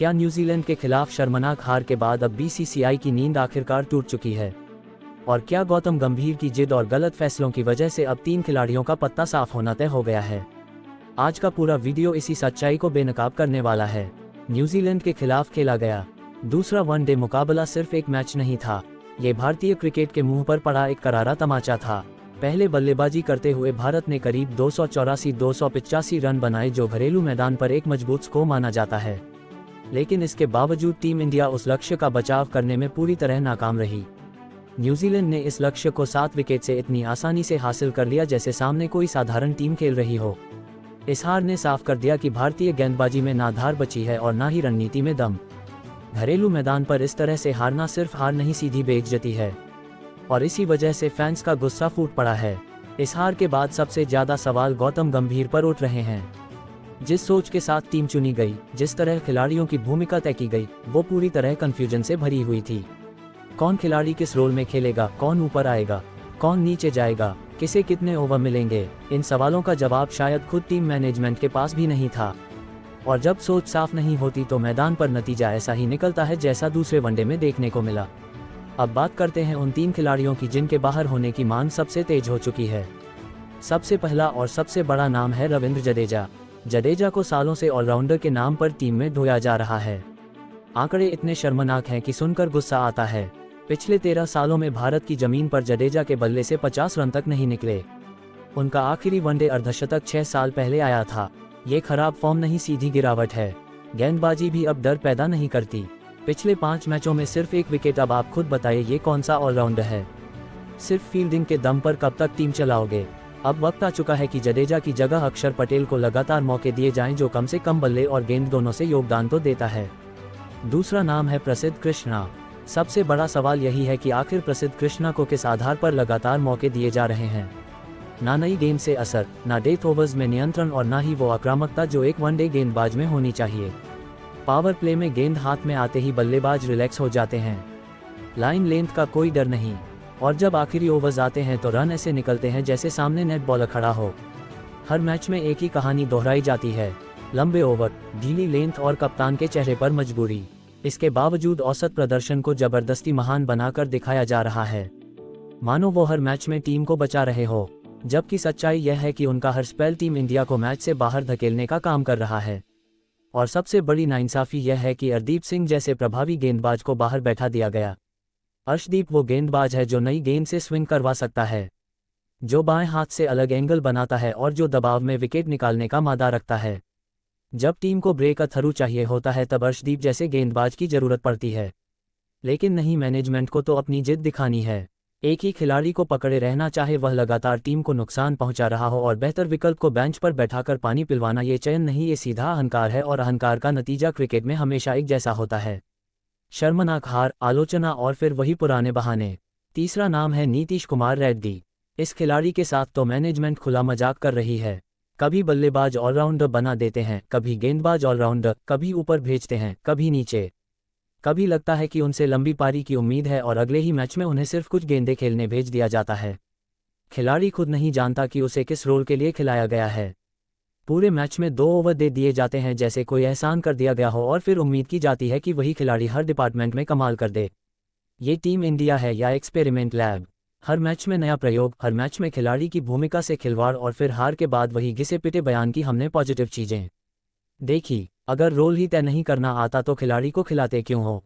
क्या न्यूजीलैंड के खिलाफ शर्मनाक हार के बाद अब बीसीसीआई की नींद आखिरकार टूट चुकी है? और क्या गौतम गंभीर की जिद और गलत फैसलों की वजह से अब 3 खिलाड़ियों का पत्ता साफ होना तय हो गया है? आज का पूरा वीडियो इसी सच्चाई को बेनकाब करने वाला है। न्यूजीलैंड के खिलाफ खेला गया दूसरा वनडे मुकाबला सिर्फ एक मैच नहीं था, ये भारतीय क्रिकेट के मुंह पर पड़ा एक करारा तमाचा था। पहले बल्लेबाजी करते हुए भारत ने करीब 284-285 रन बनाए, जो घरेलू मैदान पर एक मजबूत स्कोर माना जाता है। लेकिन इसके बावजूद टीम इंडिया उस लक्ष्य का बचाव करने में पूरी तरह नाकाम रही। न्यूजीलैंड ने इस लक्ष्य को 7 विकेट से इतनी आसानी से हासिल कर लिया जैसे सामने कोई साधारण टीम खेल रही हो। इस हार ने साफ कर दिया कि भारतीय गेंदबाजी में ना धार बची है और ना ही रणनीति में दम। घरेलू मैदान पर इस तरह से हारना सिर्फ हार नहीं, सीधी बेइज्जती है, और इसी वजह से फैंस का गुस्सा फूट पड़ा है। इस हार के बाद सबसे ज्यादा सवाल गौतम गंभीर पर उठ रहे हैं। जिस सोच के साथ टीम चुनी गई, जिस तरह खिलाड़ियों की भूमिका तय की गई, वो पूरी तरह कंफ्यूजन से भरी हुई थी। कौन खिलाड़ी किस रोल में खेलेगा, कौन ऊपर आएगा, कौन नीचे जाएगा, किसे कितने ओवर मिलेंगे, इन सवालों का जवाब शायद खुद टीम मैनेजमेंट के पास भी नहीं था। और जब सोच साफ नहीं होती तो मैदान पर नतीजा ऐसा ही निकलता है जैसा दूसरे वनडे में देखने को मिला। अब बात करते हैं उन 3 खिलाड़ियों की जिनके बाहर होने की मांग सबसे तेज हो चुकी है। सबसे पहला और सबसे बड़ा नाम है रविंद्र जडेजा। जडेजा को सालों से ऑलराउंडर के नाम पर टीम में ढोया जा रहा है। आंकड़े इतने शर्मनाक हैं कि सुनकर गुस्सा आता है। पिछले 13 सालों में भारत की जमीन पर जडेजा के बल्ले से 50 रन तक नहीं निकले। उनका आखिरी वनडे अर्धशतक 6 साल पहले आया था। ये खराब फॉर्म नहीं, सीधी गिरावट है। गेंदबाजी भी अब डर पैदा नहीं करती। पिछले 5 मैचों में सिर्फ 1 विकेट। अब आप खुद बताइए ये कौन सा ऑलराउंडर है? सिर्फ फील्डिंग के दम पर कब तक टीम चलाओगे? अब वक्त आ चुका है कि जडेजा की जगह अक्षर पटेल को लगातार मौके दिए जाएं, जो कम से कम बल्ले और गेंद दोनों से योगदान तो देता है। दूसरा नाम है प्रसिद्ध कृष्णा। सबसे बड़ा सवाल यही है कि आखिर प्रसिद्ध कृष्णा को किस आधार पर लगातार मौके दिए जा रहे हैं? ना नई गेंद से असर, ना डेथ ओवर्स में नियंत्रण, और ना ही वो आक्रामकता जो एक वनडे गेंदबाज में होनी चाहिए। पावर प्ले में गेंद हाथ में आते ही बल्लेबाज रिलैक्स हो जाते हैं। लाइन लेंथ का कोई डर नहीं, और जब आखिरी ओवर्स आते हैं तो रन ऐसे निकलते हैं जैसे सामने नेट बॉलर खड़ा हो। हर मैच में एक ही कहानी दोहराई जाती है, लंबे ओवर, ढीली लेंथ और कप्तान के चेहरे पर मजबूरी। इसके बावजूद औसत प्रदर्शन को जबरदस्ती महान बनाकर दिखाया जा रहा है, मानो वो हर मैच में टीम को बचा रहे हो। जबकि सच्चाई यह है कि उनका हर स्पेल टीम इंडिया को मैच से बाहर धकेलने का काम कर रहा है। और सबसे बड़ी नाइंसाफी यह है कि अर्शदीप सिंह जैसे प्रभावी गेंदबाज को बाहर बैठा दिया गया। अर्शदीप वो गेंदबाज है जो नई गेंद से स्विंग करवा सकता है, जो बाएं हाथ से अलग एंगल बनाता है और जो दबाव में विकेट निकालने का मादा रखता है। जब टीम को ब्रेक थ्रू चाहिए होता है तब अर्शदीप जैसे गेंदबाज की जरूरत पड़ती है। लेकिन नहीं, मैनेजमेंट को तो अपनी जिद दिखानी है। एक ही खिलाड़ी को पकड़े रहना, चाहे वह लगातार टीम को नुकसान पहुंचा रहा हो, और बेहतर विकल्प को बेंच पर बैठाकर पानी पिलवाना ये चयन नहीं, ये सीधा अहंकार है। और अहंकार का नतीजा क्रिकेट में हमेशा एक जैसा होता है, शर्मनाक हार, आलोचना और फिर वही पुराने बहाने। तीसरा नाम है नीतीश कुमार रेड्डी। इस खिलाड़ी के साथ तो मैनेजमेंट खुला मजाक कर रही है। कभी बल्लेबाज ऑलराउंडर बना देते हैं, कभी गेंदबाज ऑलराउंडर, कभी ऊपर भेजते हैं, कभी नीचे। कभी लगता है कि उनसे लंबी पारी की उम्मीद है और अगले ही मैच में उन्हें सिर्फ कुछ गेंदें खेलने भेज दिया जाता है। खिलाड़ी खुद नहीं जानता कि उसे किस रोल के लिए खिलाया गया है। पूरे मैच में 2 ओवर दे दिए जाते हैं जैसे कोई एहसान कर दिया गया हो, और फिर उम्मीद की जाती है कि वही खिलाड़ी हर डिपार्टमेंट में कमाल कर दे। ये टीम इंडिया है या एक्सपेरिमेंट लैब? हर मैच में नया प्रयोग, हर मैच में खिलाड़ी की भूमिका से खिलवाड़, और फिर हार के बाद वही घिसे पिटे बयान की हमने पॉजिटिव चीजें देखी। अगर रोल ही तय नहीं करना आता तो खिलाड़ी को खिलाते क्यों हो?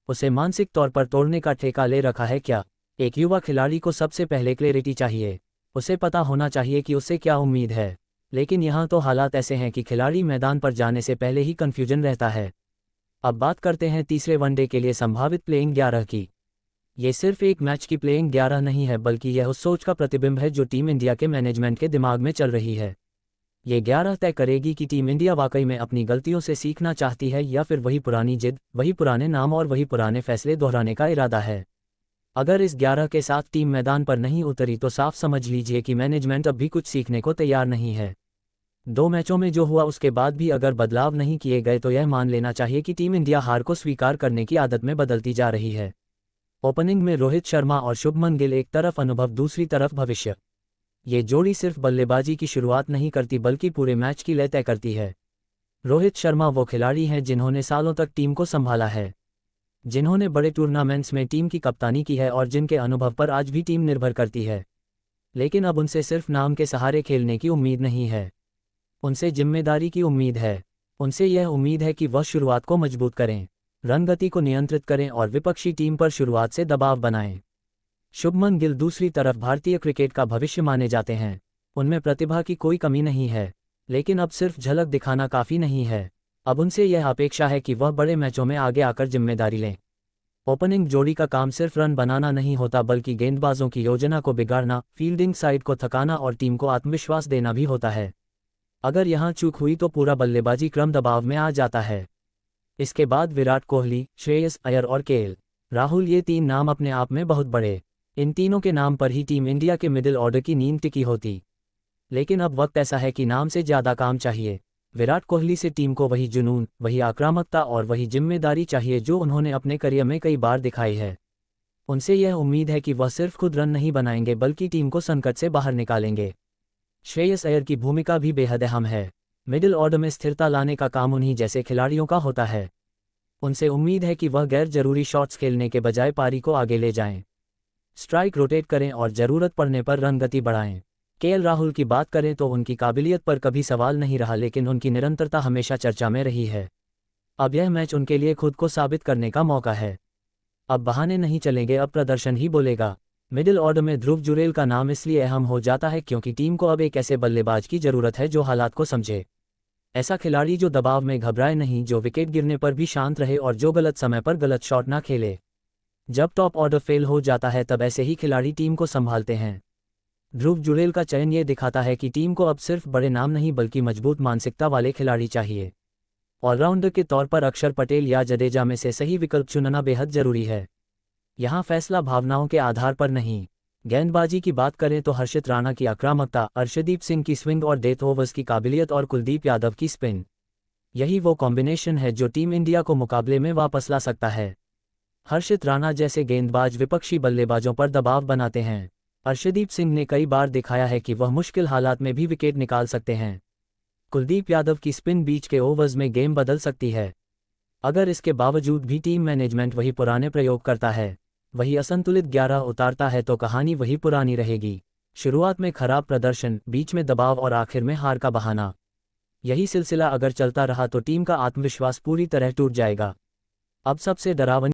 उसे मानसिक तौर पर तोड़ने का ठेका ले रखा है क्या? एक युवा खिलाड़ी को सबसे पहले क्लैरिटी चाहिए। उसे पता होना चाहिए कि उससे क्या उम्मीद है। लेकिन यहाँ तो हालात ऐसे हैं कि खिलाड़ी मैदान पर जाने से पहले ही कन्फ्यूजन रहता है। अब बात करते हैं तीसरे वनडे के लिए संभावित प्लेइंग 11 की। ये सिर्फ एक मैच की प्लेइंग 11 नहीं है, बल्कि यह उस सोच का प्रतिबिंब है जो टीम इंडिया के मैनेजमेंट के दिमाग में चल रही है। ये 11 तय करेगी कि टीम इंडिया वाकई में अपनी गलतियों से सीखना चाहती है या फिर वही पुरानी जिद, वही पुराने नाम और वही पुराने फैसले दोहराने का इरादा है। अगर इस 11 के साथ टीम मैदान पर नहीं उतरी तो साफ समझ लीजिए कि मैनेजमेंट अब भी कुछ सीखने को तैयार नहीं है। 2 मैचों में जो हुआ उसके बाद भी अगर बदलाव नहीं किए गए तो यह मान लेना चाहिए कि टीम इंडिया हार को स्वीकार करने की आदत में बदलती जा रही है। ओपनिंग में रोहित शर्मा और शुभमन गिल, एक तरफ अनुभव दूसरी तरफ भविष्य। ये जोड़ी सिर्फ बल्लेबाजी की शुरुआत नहीं करती बल्कि पूरे मैच की लय तय करती है। रोहित शर्मा वो खिलाड़ी हैं जिन्होंने सालों तक टीम को संभाला है, जिन्होंने बड़े टूर्नामेंट्स में टीम की कप्तानी की है और जिनके अनुभव पर आज भी टीम निर्भर करती है। लेकिन अब उनसे सिर्फ नाम के सहारे खेलने की उम्मीद नहीं है, उनसे जिम्मेदारी की उम्मीद है। उनसे यह उम्मीद है कि वह शुरुआत को मजबूत करें, रन गति को नियंत्रित करें और विपक्षी टीम पर शुरुआत से दबाव बनाएं। शुभमन गिल दूसरी तरफ भारतीय क्रिकेट का भविष्य माने जाते हैं। उनमें प्रतिभा की कोई कमी नहीं है, लेकिन अब सिर्फ झलक दिखाना काफ़ी नहीं है। अब उनसे यह अपेक्षा है कि वह बड़े मैचों में आगे आकर जिम्मेदारी लें। ओपनिंग जोड़ी का काम सिर्फ रन बनाना नहीं होता, बल्कि गेंदबाजों की योजना को बिगाड़ना, फील्डिंग साइड को थकाना और टीम को आत्मविश्वास देना भी होता है। अगर यहाँ चूक हुई तो पूरा बल्लेबाजी क्रम दबाव में आ जाता है। इसके बाद विराट कोहली, श्रेयस अय्यर और केएल राहुल, ये तीन नाम अपने आप में बहुत बड़े। इन तीनों के नाम पर ही टीम इंडिया के मिडिल ऑर्डर की नींव टिकी होती। लेकिन अब वक्त ऐसा है कि नाम से ज़्यादा काम चाहिए। विराट कोहली से टीम को वही जुनून, वही आक्रामकता और वही जिम्मेदारी चाहिए जो उन्होंने अपने करियर में कई बार दिखाई है। उनसे यह उम्मीद है कि वह सिर्फ खुद रन नहीं बनाएंगे बल्कि टीम को संकट से बाहर निकालेंगे। श्रेयस अय्यर की भूमिका भी बेहद अहम है। मिडिल ऑर्डर में स्थिरता लाने का काम उन्हीं जैसे खिलाड़ियों का होता है। उनसे उम्मीद है कि वह गैर जरूरी शॉट्स खेलने के बजाय पारी को आगे ले जाएं, स्ट्राइक रोटेट करें और ज़रूरत पड़ने पर रन गति बढ़ाएं। केएल राहुल की बात करें तो उनकी काबिलियत पर कभी सवाल नहीं रहा, लेकिन उनकी निरंतरता हमेशा चर्चा में रही है। अब यह मैच उनके लिए खुद को साबित करने का मौका है। अब बहाने नहीं चलेंगे, अब प्रदर्शन ही बोलेगा। मिडिल ऑर्डर में ध्रुव जुरेल का नाम इसलिए अहम हो जाता है क्योंकि टीम को अब एक ऐसे बल्लेबाज की जरूरत है जो हालात को समझे। ऐसा खिलाड़ी जो दबाव में घबराए नहीं, जो विकेट गिरने पर भी शांत रहे और जो गलत समय पर गलत शॉट ना खेले। जब टॉप ऑर्डर फेल हो जाता है तब ऐसे ही खिलाड़ी टीम को संभालते हैं। ध्रुव जुरेल का चयन ये दिखाता है कि टीम को अब सिर्फ बड़े नाम नहीं बल्कि मजबूत मानसिकता वाले खिलाड़ी चाहिए। ऑलराउंडर के तौर पर अक्षर पटेल या जडेजा में से सही विकल्प चुनना बेहद जरूरी है। यहाँ फैसला भावनाओं के आधार पर नहीं। गेंदबाजी की बात करें तो हर्षित राणा की आक्रामकता, अर्शदीप सिंह की स्विंग और डेथ ओवर्स की काबिलियत और कुलदीप यादव की स्पिन, यही वो कॉम्बिनेशन है जो टीम इंडिया को मुकाबले में वापस ला सकता है। हर्षित राणा जैसे गेंदबाज विपक्षी बल्लेबाजों पर दबाव बनाते हैं। अर्शदीप सिंह ने कई बार दिखाया है कि वह मुश्किल हालात में भी विकेट निकाल सकते हैं। कुलदीप यादव की स्पिन बीच के ओवर्स में गेम बदल सकती है। अगर इसके बावजूद भी टीम मैनेजमेंट वही पुराने प्रयोग करता है, वही असंतुलित 11 उतारता है, तो कहानी वही पुरानी रहेगी। शुरुआत में खराब प्रदर्शन, बीच में दबाव और आखिर में हार का बहाना। यही सिलसिला अगर चलता रहा तो टीम का आत्मविश्वास पूरी तरह टूट जाएगा। अब सबसे डरावनी